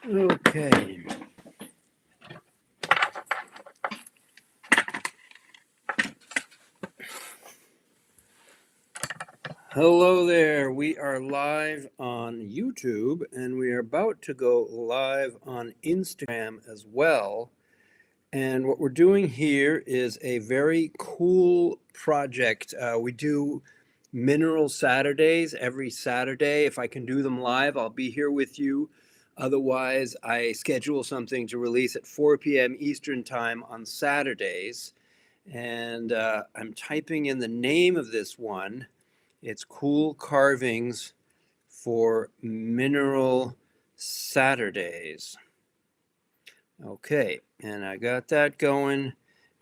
Okay. Hello there. We are live on YouTube and we are about to go live on Instagram as well. And what we're doing here is a very cool project. We do Mineral Saturdays every Saturday. If I can do them live, I'll be here with you. Otherwise, I schedule something to release at 4 p.m. Eastern Time on Saturdays. And I'm typing in the name of this one. It's Cool Carvings for Mineral Saturdays. Okay, and I got that going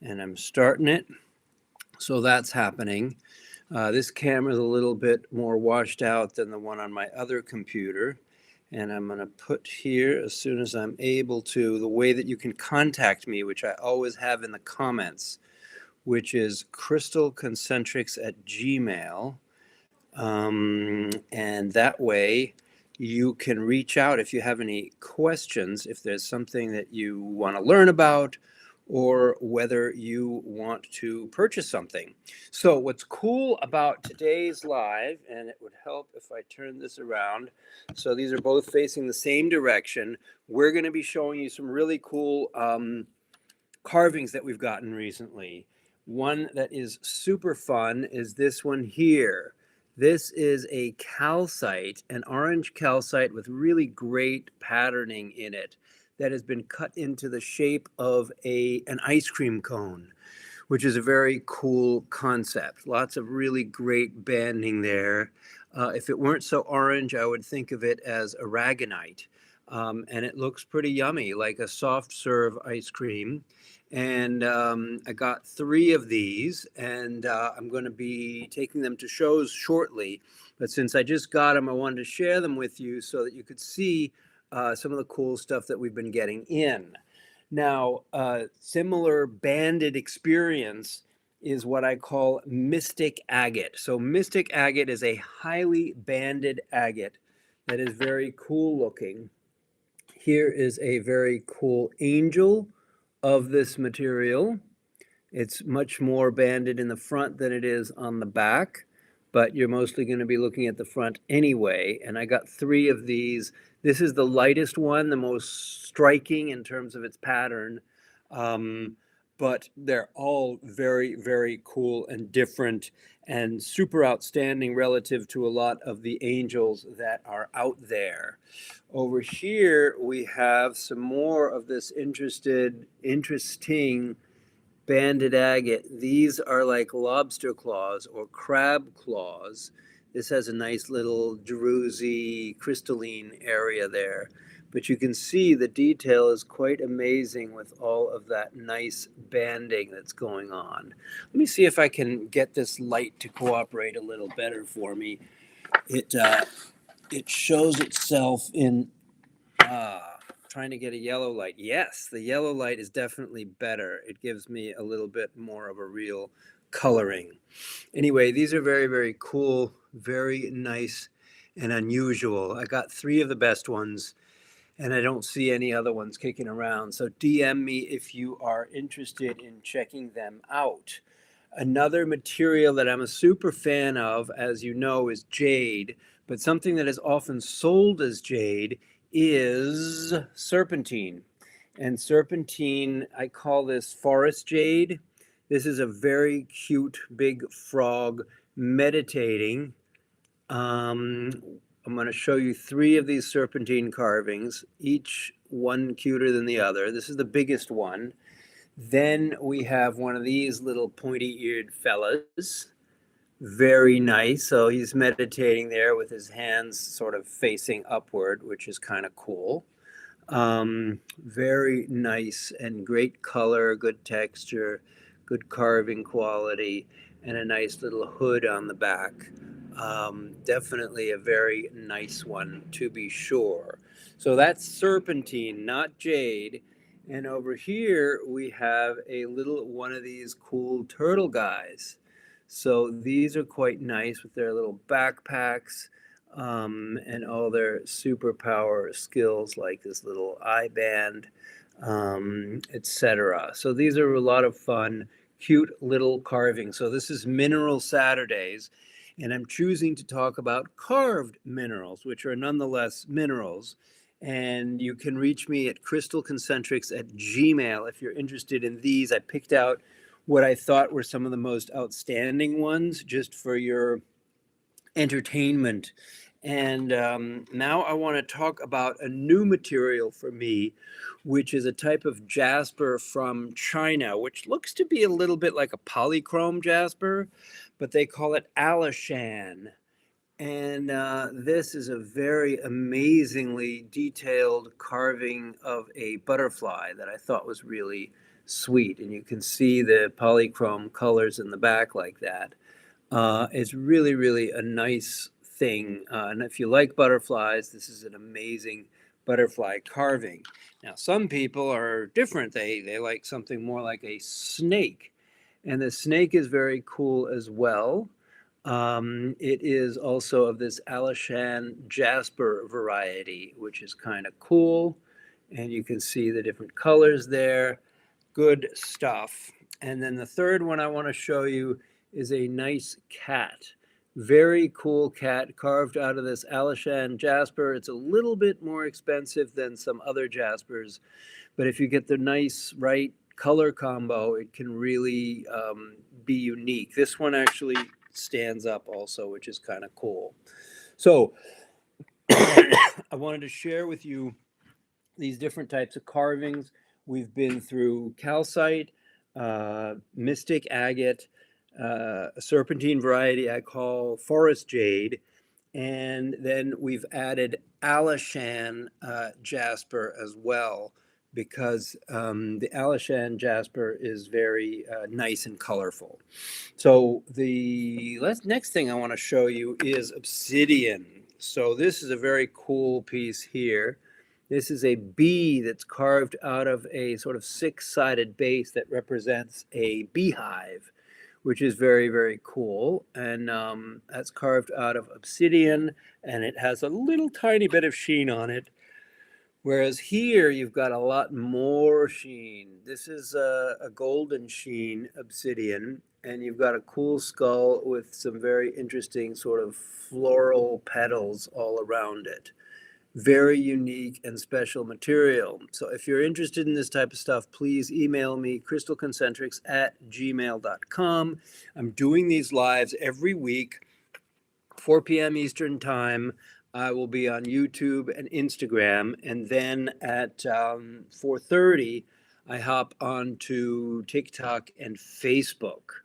and I'm starting it. So that's happening. This camera is a little bit more washed out than the one on my other computer. And I'm going to put here, as soon as I'm able to, the way that you can contact me, which I always have in the comments, which is crystalconcentrics at Gmail. And that way you can reach out if you have any questions, if there's something that you want to learn about, or whether you want to purchase something. So what's cool about today's live, and it would help if I turn this around, so these are both facing the same direction. We're going to be showing you some really cool carvings that we've gotten recently. One that is super fun is this one here. This is a calcite, an orange calcite with really great patterning in it that has been cut into the shape of an ice cream cone, which is a very cool concept. Lots of really great banding there. If it weren't so orange, I would think of it as aragonite. And it looks pretty yummy, like a soft serve ice cream. And I got 3 of these, and I'm going to be taking them to shows shortly. But since I just got them, I wanted to share them with you so that you could see some of the cool stuff that we've been getting in. Now, similar banded experience is what I call mystic agate. So mystic agate is a highly banded agate that is very cool looking. Here is a very cool angel of this material. It's much more banded in the front than it is on the back, but you're mostly going to be looking at the front anyway. And I got 3 of these. This is the lightest one, the most striking in terms of its pattern. But they're all very, very cool and different and super outstanding relative to a lot of the angels that are out there. Over here, we have some more of this interesting banded agate. These are like lobster claws or crab claws. This has a nice little druzy crystalline area there. But you can see the detail is quite amazing with all of that nice banding that's going on. Let me see if I can get this light to cooperate a little better for me. It shows itself in trying to get a yellow light. Yes, the yellow light is definitely better. It gives me a little bit more of a real coloring. Anyway, these are very, very cool, very nice and unusual. I got 3 of the best ones, and I don't see any other ones kicking around. So DM me if you are interested in checking them out. Another material that I'm a super fan of, as you know, is jade, but something that is often sold as jade is serpentine. And serpentine, I call this forest jade. This is a very cute big frog meditating. I'm going to show you 3 of these serpentine carvings, each one cuter than the other. This is the biggest one. Then we have one of these little pointy-eared fellas. Very nice. So he's meditating there with his hands sort of facing upward, which is kind of cool. Very nice and great color, good texture, good carving quality, and a nice little hood on the back. Definitely a very nice one to be sure. So that's serpentine, not jade. And over here we have a little one of these cool turtle guys. So these are quite nice with their little backpacks. and all their superpower skills like this little eye band, etc. So these are a lot of fun, cute little carvings. So this is Mineral Saturdays, and I'm choosing to talk about carved minerals, which are nonetheless minerals. And you can reach me at crystalconcentrics@gmail if you're interested in these. I picked out what I thought were some of the most outstanding ones just for your entertainment. And now I want to talk about a new material for me, which is a type of jasper from China, which looks to be a little bit like a polychrome jasper, but they call it Alishan. And this is a very amazingly detailed carving of a butterfly that I thought was really sweet. And you can see the polychrome colors in the back like that. It's really, really a nice thing. And if you like butterflies, this is an amazing butterfly carving. Now, some people are different. They like something more like a snake. And the snake is very cool as well. It is also of this Alishan Jasper variety, which is kind of cool. And you can see the different colors there. Good stuff. And then the third one I want to show you is a nice cat. Very cool cat carved out of this Alishan jasper. It's a little bit more expensive than some other jaspers, but if you get the nice right color combo, it can really be unique. This one actually stands up also, which is kind of cool. So I wanted to share with you these different types of carvings. We've been through calcite, mystic agate, a serpentine variety I call forest jade, and then we've added Alishan jasper as well, because the Alishan jasper is very nice and colorful. So the next thing I want to show you is obsidian. So this is a very cool piece here. This is a bee that's carved out of a sort of six-sided base that represents a beehive, which is very, very cool. And that's carved out of obsidian, and it has a little tiny bit of sheen on it. Whereas here you've got a lot more sheen. This is a golden sheen obsidian, and you've got a cool skull with some very interesting sort of floral petals all around it. Very unique and special material. So if you're interested in this type of stuff, please email me, crystalconcentrics@gmail.com. I'm doing these lives every week, 4 p.m. Eastern Time. I will be on YouTube and Instagram, and then at 4:30, I hop onto TikTok and Facebook.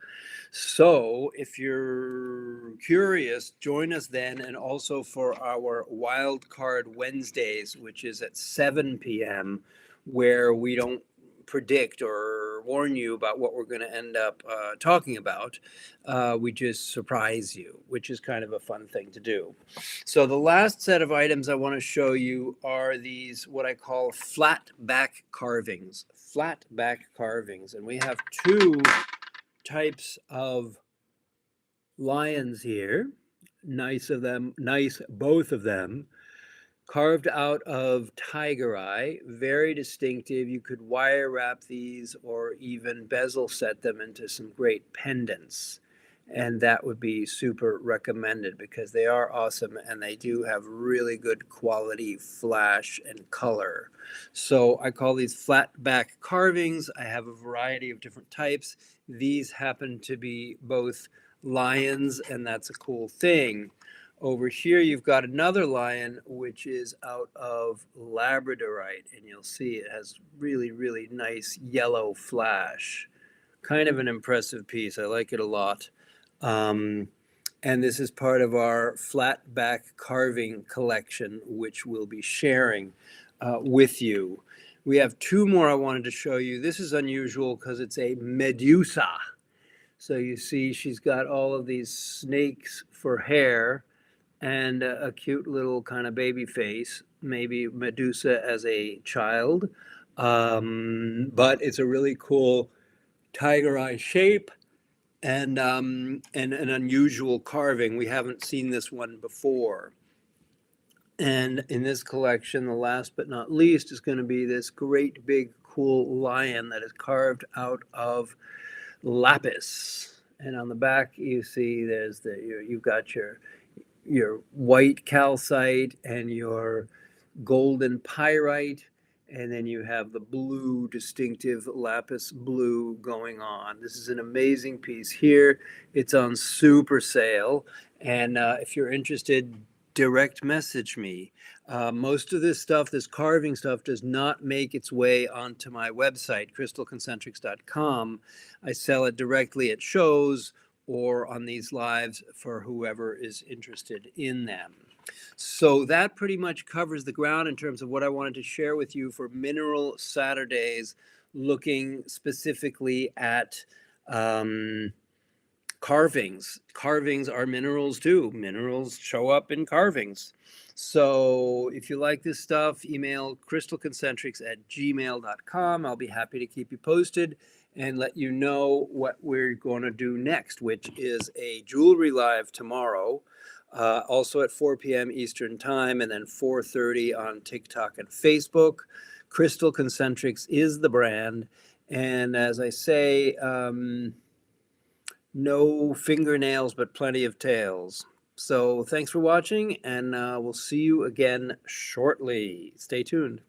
So if you're curious, join us then, and also for our Wild Card Wednesdays, which is at 7 p.m., where we don't predict or warn you about what we're going to end up talking about. We just surprise you, which is kind of a fun thing to do. So the last set of items I want to show you are these, what I call flat back carvings. Flat back carvings. And we have two types of lions here. Nice of them, nice both of them. Carved out of tiger eye, very distinctive. You could wire wrap these or even bezel set them into some great pendants. And that would be super recommended because they are awesome and they do have really good quality flash and color. So I call these flat back carvings. I have a variety of different types. These happen to be both lions, and that's a cool thing. Over here, you've got another lion, which is out of labradorite, and you'll see it has really, really nice yellow flash. Kind of an impressive piece. I like it a lot. And this is part of our flat back carving collection, which we'll be sharing with you. We have two more I wanted to show you. This is unusual because it's a Medusa. So you see she's got all of these snakes for hair and a cute little kind of baby face, maybe Medusa as a child. But it's a really cool tiger eye shape and an unusual carving. We haven't seen this one before. And in this collection, the last but not least is going to be this great big cool lion that is carved out of lapis. And on the back, you see you've got your white calcite and your golden pyrite, and then you have the blue, distinctive lapis blue going on. This is an amazing piece here. It's on super sale, and if you're interested, direct message me. Most of this stuff, this carving stuff, does not make its way onto my website, crystalconcentrics.com. I sell it directly at shows or on these lives for whoever is interested in them. So that pretty much covers the ground in terms of what I wanted to share with you for Mineral Saturdays, looking specifically at carvings. Carvings are minerals too. Minerals show up in carvings. So if you like this stuff, email crystalconcentrics@gmail.com. I'll be happy to keep you posted and let you know what we're going to do next, which is a jewelry live tomorrow, also at 4 p.m. Eastern Time, and then 4:30 on TikTok and Facebook. Crystal Concentrics is the brand. And as I say, no fingernails, but plenty of tails. So thanks for watching, and we'll see you again shortly. Stay tuned.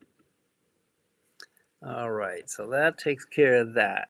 All right, so that takes care of that.